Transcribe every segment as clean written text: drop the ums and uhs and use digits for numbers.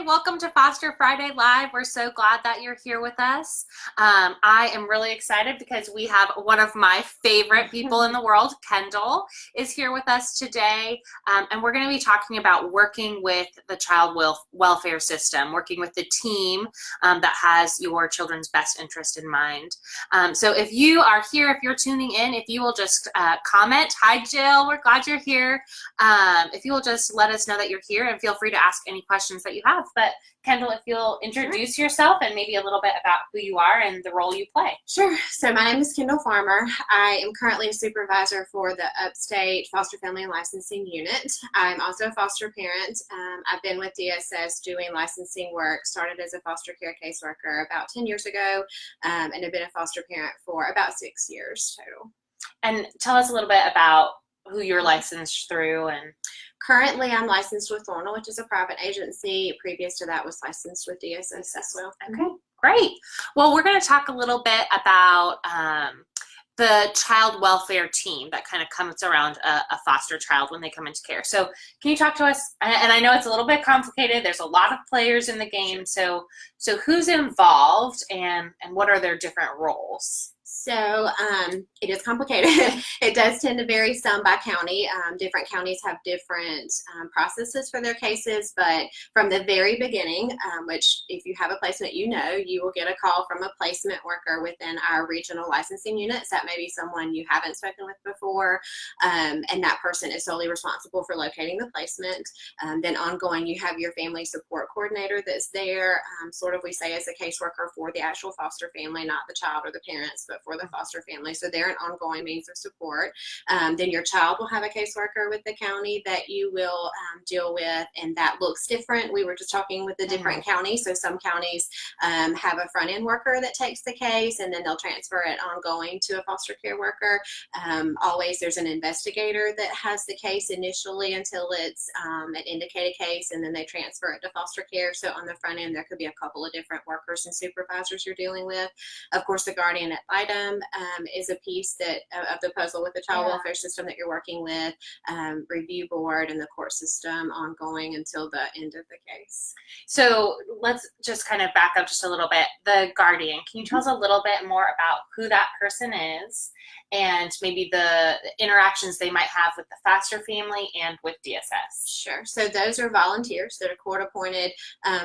welcome to Foster Friday Live. We're so glad that you're here with us. I am really excited because we have one of my favorite people in the world, Kendal, is here with us today. And we're going to be talking about working with the child welfare system, working with the team that has your children's best interest in mind. So if you are here, if you're tuning in, if you will just comment, hi Jill, we're glad you're here. If you will just let us know that you're here and feel free to ask any questions that you have. But Kendal, if you'll introduce yourself and maybe a little bit about who you are and the role you play. Sure. So my name is Kendal Farmer. I am currently a supervisor for the Upstate Foster Family Licensing Unit. I'm also a foster parent. I've been with DSS doing licensing work, started as a foster care caseworker about 10 years ago, and have been a foster parent for about 6 years total. And tell us a little bit about who you're licensed through. And currently I'm licensed with Lorna, which is a private agency. Previous to that was licensed with DSS as well. Okay, great. Well, we're going to talk a little bit about the child welfare team that kind of comes around a foster child when they come into care. So can you talk to us, and I know it's a little bit complicated, there's a lot of players in the game, so who's involved and what are their different roles? So it is complicated. It does tend to vary some by county. Different counties have different processes for their cases, but from the very beginning, which if you have a placement, you will get a call from a placement worker within our regional licensing units. That may be someone you haven't spoken with before, and that person is solely responsible for locating the placement. Then ongoing, you have your family support coordinator that's there, sort of we say as a caseworker for the actual foster family, not the child or the parents, but for the foster family. So they're an ongoing means of support. Then your child will have a caseworker with the county that you will deal with, and that looks different. We were just talking with the different counties. So some counties have a front end worker that takes the case, and then they'll transfer it ongoing to a foster care worker. Always there's an investigator that has the case initially until it's an indicated case, and then they transfer it to foster care. So on the front end, there could be a couple of different workers and supervisors you're dealing with. Of course, the Guardian Ad Litem is a piece that of the puzzle with the child welfare system that you're working with, review board and the court system ongoing until the end of the case. So let's just kind of back up just a little bit. The Guardian, can you tell us a little bit more about who that person is and maybe the interactions they might have with the foster family and with DSS? Sure. So those are volunteers that are court appointed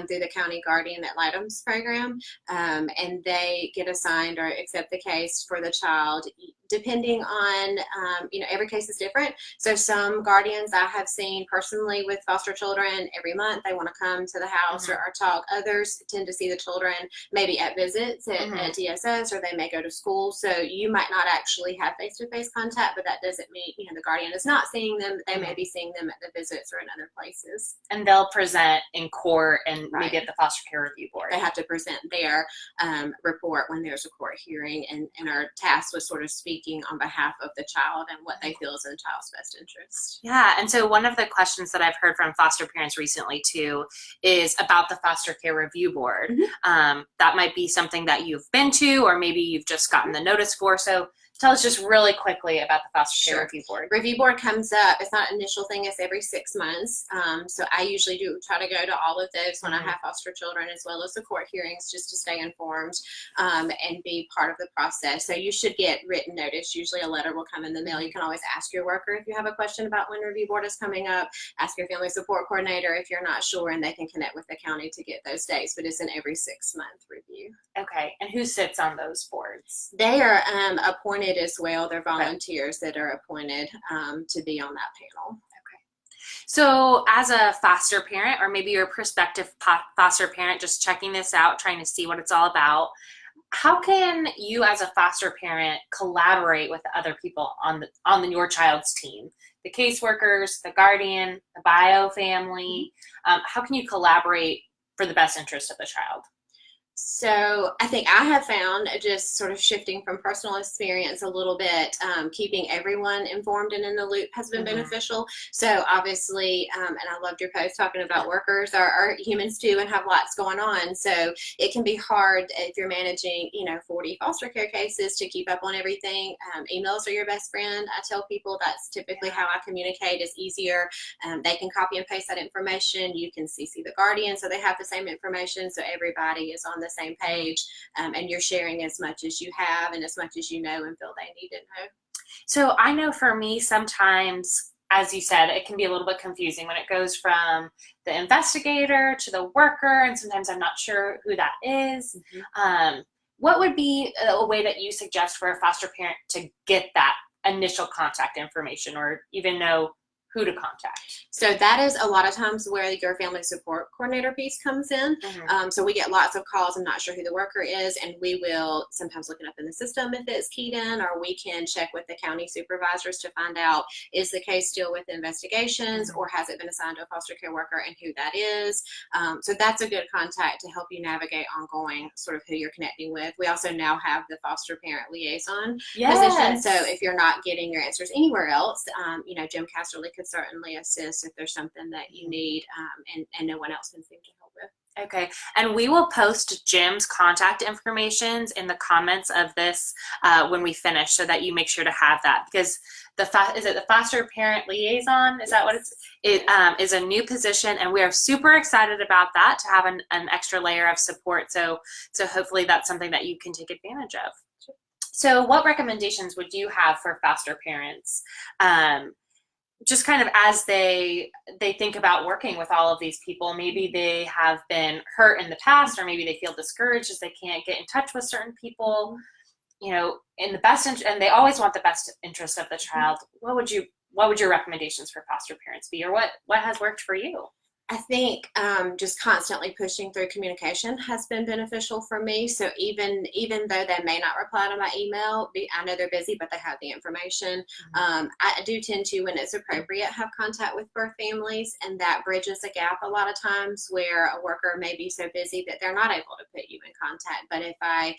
through the County Guardian Ad Litem's program, and they get assigned or accept the case for the child depending on, every case is different. So some guardians I have seen personally with foster children every month, they want to come to the house or talk. Others tend to see the children maybe at visits at DSS, or they may go to school. So you might not actually have face-to-face contact, but that doesn't mean, the guardian is not seeing them. They may be seeing them at the visits or in other places. And they'll present in court and maybe at the foster care review board. They have to present their report when there's a court hearing, and are tasked with sort of speaking on behalf of the child and what they feel is in the child's best interest. Yeah, and so one of the questions that I've heard from foster parents recently too is about the foster care review board. That might be something that you've been to, or maybe you've just gotten the notice for. So tell us just really quickly about the foster care review board. Review board comes up. It's not an initial thing. It's every 6 months. So I usually do try to go to all of those when I have foster children, as well as the court hearings, just to stay informed and be part of the process. So you should get written notice. Usually a letter will come in the mail. You can always ask your worker if you have a question about when review board is coming up. Ask your family support coordinator if you're not sure, and they can connect with the county to get those dates. But it's an every 6 month review. Okay, and who sits on those boards? They are appointed as well. They're volunteers that are appointed to be on that panel. So as a foster parent, or maybe you're a prospective foster parent just checking this out, trying to see what it's all about, how can you as a foster parent collaborate with other people on your child's team? The caseworkers, the guardian, the bio family, how can you collaborate for the best interest of the child? So I think I have found, just sort of shifting from personal experience a little bit, keeping everyone informed and in the loop has been beneficial. So obviously, and I loved your post talking about workers are humans too and have lots going on. So it can be hard if you're managing, 40 foster care cases to keep up on everything. Emails are your best friend. I tell people that's typically how I communicate. Is easier. They can copy and paste that information. You can CC the Guardian so they have the same information. So everybody is on the same page, and you're sharing as much as you have and as much as you know and feel they need to know. So I know for me, sometimes, as you said, it can be a little bit confusing when it goes from the investigator to the worker, and sometimes I'm not sure who that is. What would be a way that you suggest for a foster parent to get that initial contact information, or even know who to contact? So that is a lot of times where your family support coordinator piece comes in. So we get lots of calls. I'm not sure who the worker is, and we will sometimes look it up in the system if it's keyed in, or we can check with the county supervisors to find out, is the case still with investigations, or has it been assigned to a foster care worker, and who that is. So that's a good contact to help you navigate ongoing sort of who you're connecting with. We also now have the foster parent liaison position. So if you're not getting your answers anywhere else, Jim Casterly could certainly assist if there's something that you need, and no one else can seem to help with. Okay, and we will post Jim's contact information in the comments of this when we finish, so that you make sure to have that, because is it the foster parent liaison? Is that what it is a new position, and we are super excited about that, to have an extra layer of support. So hopefully that's something that you can take advantage of. So what recommendations would you have for foster parents? Just kind of as they think about working with all of these people, maybe they have been hurt in the past, or maybe they feel discouraged as they can't get in touch with certain people, in the best interest, and they always want the best interest of the child. What would your recommendations for foster parents be, or what has worked for you? I think just constantly pushing through communication has been beneficial for me. So even though they may not reply to my email, I know they're busy, but they have the information. I do tend to, when it's appropriate, have contact with birth families, and that bridges a gap a lot of times where a worker may be so busy that they're not able to put you in contact. But if I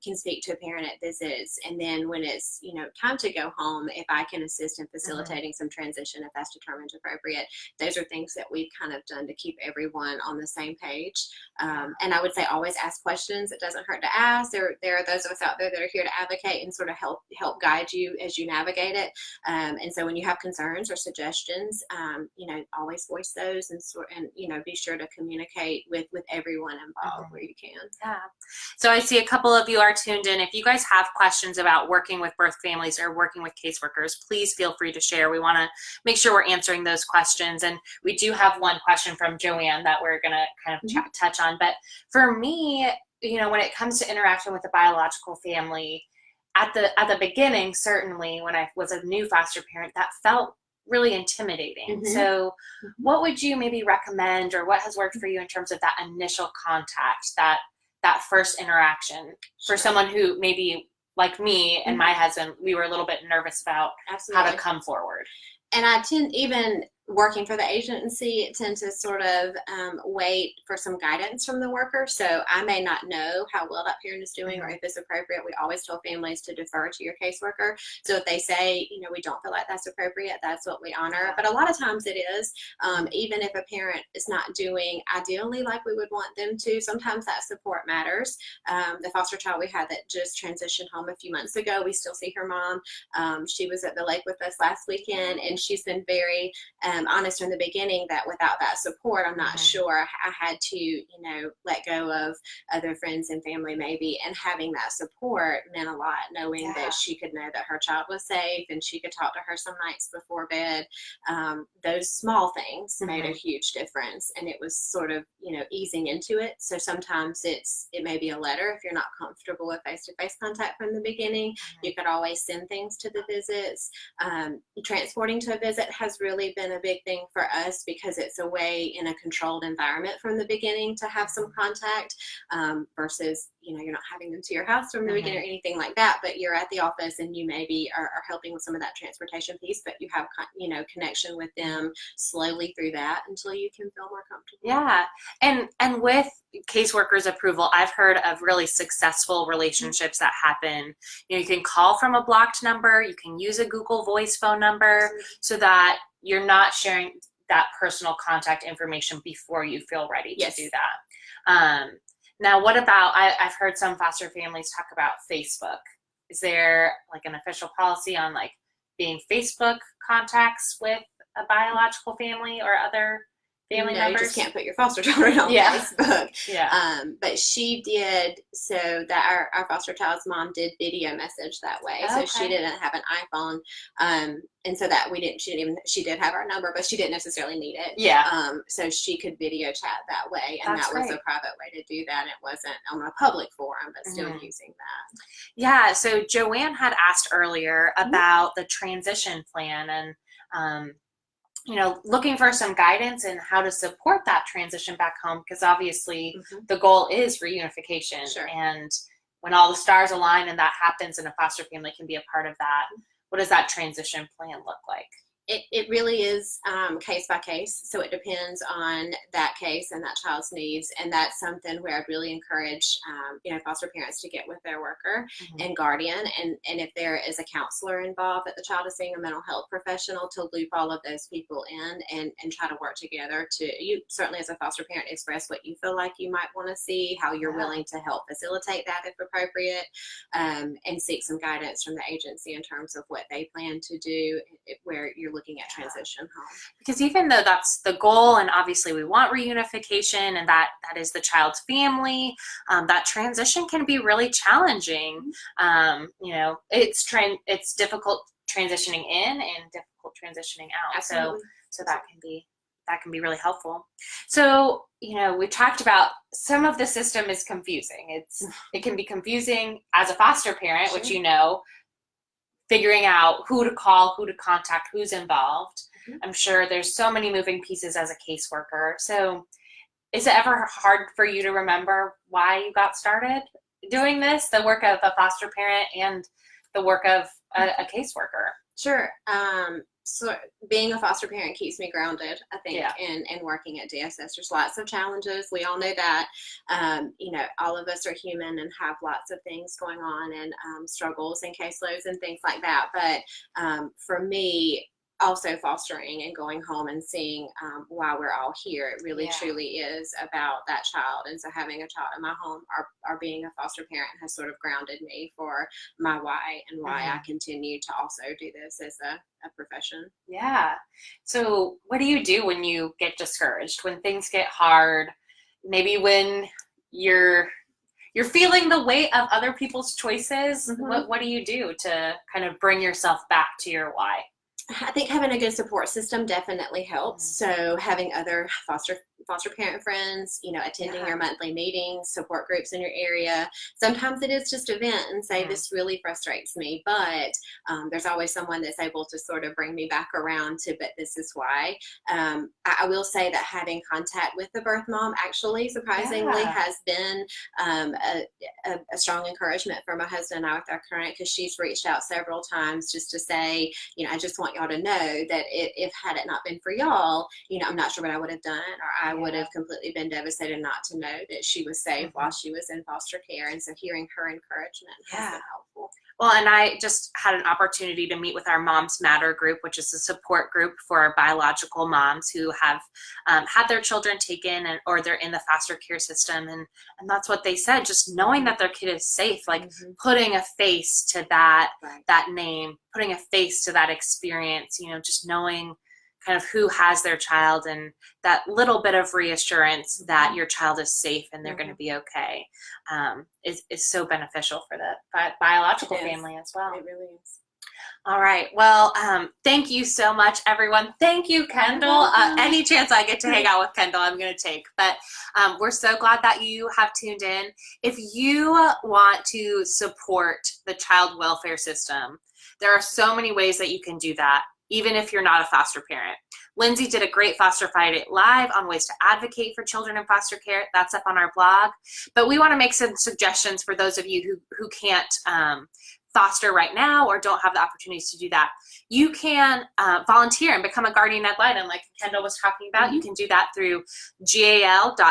can speak to a parent at visits, and then when it's time to go home, if I can assist in facilitating some transition if that's determined appropriate, those are things that we've kind of done to keep everyone on the same page. And I would say always ask questions. It doesn't hurt to ask. There are those of us out there that are here to advocate and sort of help guide you as you navigate it. And so when you have concerns or suggestions, always voice those, and be sure to communicate with everyone involved where you can. Yeah. So I see a couple of you are tuned in. If you guys have questions about working with birth families or working with caseworkers, please feel free to share. We want to make sure we're answering those questions. And we do have one question from Joanne that we're going to kind of touch on. But for me, when it comes to interaction with the biological family, at the beginning, certainly when I was a new foster parent, that felt really intimidating. So what would you maybe recommend, or what has worked for you in terms of that initial contact, that first interaction for someone who maybe, like me and my husband, we were a little bit nervous about how to come forward? And I tend, even working for the agency, tend to sort of wait for some guidance from the worker. So I may not know how well that parent is doing, or if it's appropriate. We always tell families to defer to your caseworker. So if they say, we don't feel like that's appropriate, that's what we honor. But a lot of times it is, even if a parent is not doing ideally like we would want them to, sometimes that support matters. The foster child we had that just transitioned home a few months ago, we still see her mom. She was at the lake with us last weekend, and she's been very honest from the beginning that without that support, I'm not sure. I had to, let go of other friends and family maybe, and having that support meant a lot, knowing that she could know that her child was safe and she could talk to her some nights before bed. Those small things made a huge difference, and it was sort of, easing into it. So sometimes it may be a letter if you're not comfortable with face-to-face contact from the beginning. You could always send things to the visits. Transporting to a visit has really been a big thing for us because it's a way in a controlled environment from the beginning to have some contact versus, you're not having them to your house from the beginning or anything like that, but you're at the office and you maybe are helping with some of that transportation piece, but you have, connection with them slowly through that until you can feel more comfortable. Yeah. And with caseworkers' approval, I've heard of really successful relationships that happen. You can call from a blocked number, you can use a Google Voice phone number so that you're not sharing that personal contact information before you feel ready to do that. Now, what about, I've heard some foster families talk about Facebook. Is there like an official policy on like being Facebook contacts with a biological family or other family members? You just can't put your foster children on Facebook. Yeah. But she did, so that our foster child's mom did video message that way. So she didn't have an iPhone. And so that she did have our number, but she didn't necessarily need it. Yeah. So she could video chat that way. And That's that was great. a private way to do that. It wasn't on a public forum, but still using that. Yeah. So Joanne had asked earlier about the transition plan and, looking for some guidance in how to support that transition back home, because obviously the goal is reunification. Sure. And when all the stars align and that happens and a foster family can be a part of that, what does that transition plan look like? It really is case by case. So it depends on that case and that child's needs. And that's something where I'd really encourage, foster parents to get with their worker and guardian. And if there is a counselor involved that the child is seeing, a mental health professional, to loop all of those people in and try to work together you certainly as a foster parent express what you feel like you might want to see, how you're willing to help facilitate that if appropriate, and seek some guidance from the agency in terms of what they plan to do where you're looking at transition home. Because even though that's the goal, and obviously we want reunification, and that is the child's family, that transition can be really challenging. It's difficult transitioning in and difficult transitioning out. Absolutely. So that can be really helpful. So, we talked about some of the system is confusing. It can be confusing as a foster parent, which figuring out who to call, who to contact, who's involved. I'm sure there's so many moving pieces as a caseworker. So is it ever hard for you to remember why you got started doing this, the work of a foster parent and the work of a caseworker? Sure. So being a foster parent keeps me grounded, I think, in working at DSS. There's lots of challenges. We all know that. All of us are human and have lots of things going on and struggles and caseloads and things like that. But for me, also fostering and going home and seeing why we're all here, it really truly is about that child. And so having a child in my home or being a foster parent has sort of grounded me for my why and why I continue to also do this as a profession. Yeah. So what do you do when you get discouraged, when things get hard, maybe when you're feeling the weight of other people's choices? What do you do to kind of bring yourself back to your why? I think having a good support system definitely helps. So having other foster parent friends, attending your monthly meetings, support groups in your area. Sometimes it is just a vent and say, this really frustrates me, but there's always someone that's able to sort of bring me back around to, but this is why. I will say that having contact with the birth mom actually surprisingly has been a strong encouragement for my husband and I with our current, because she's reached out several times just to say, I just want y'all to know that if had it not been for y'all, I'm not sure what I would have done, or I would have completely been devastated not to know that she was safe while she was in foster care. And so hearing her encouragement has been helpful. Well, and I just had an opportunity to meet with our Moms Matter group, which is a support group for our biological moms who have had their children taken or they're in the foster care system. And that's what they said, just knowing that their kid is safe, like putting a face to that name, putting a face to that experience, just knowing kind of who has their child and that little bit of reassurance that your child is safe and they're going to be okay is so beneficial for the biological family as well. It really is. All right. Well, thank you so much, everyone. Thank you, Kendal. Any chance I get to hang out with Kendal, I'm going to take. But we're so glad that you have tuned in. If you want to support the child welfare system, there are so many ways that you can do that, even if you're not a foster parent. Lindsay did a great Foster Friday Live on ways to advocate for children in foster care. That's up on our blog. But we want to make some suggestions for those of you who can't foster right now or don't have the opportunities to do that. You can volunteer and become a Guardian Ad Litem, like Kendal was talking about. You can do that through gal.sc.gov.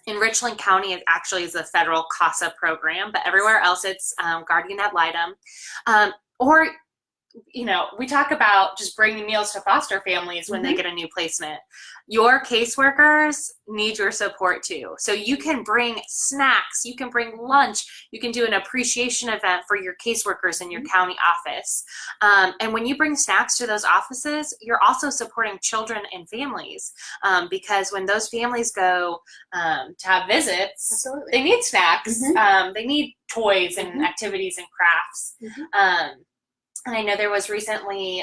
In Richland County, it actually is a federal CASA program, but everywhere else it's Guardian Ad Litem. Or, you know, we talk about just bringing meals to foster families when they get a new placement. Your caseworkers need your support too. So you can bring snacks, you can bring lunch, you can do an appreciation event for your caseworkers in your county office. And when you bring snacks to those offices, you're also supporting children and families, because when those families go to have visits, they need snacks, they need toys and activities and crafts. And I know there was recently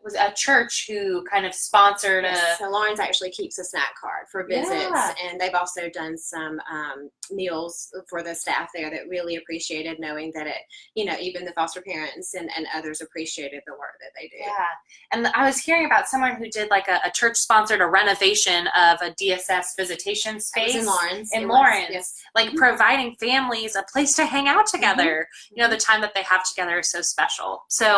was a church who kind of sponsored So Lawrence actually keeps a snack card for visits, and they've also done some meals for the staff there that really appreciated knowing that even the foster parents and others appreciated the work that they do. Yeah, and I was hearing about someone who did like a church sponsored a renovation of a DSS visitation space in Lawrence. Like providing families a place to hang out together. You know, the time that they have together is so special. So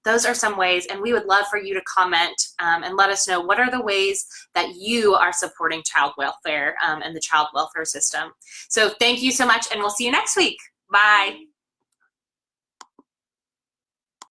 those are some ways, and we would love for you to comment and let us know what are the ways that you are supporting child welfare and the child welfare system. So thank you so much, and we'll see you next week. Bye.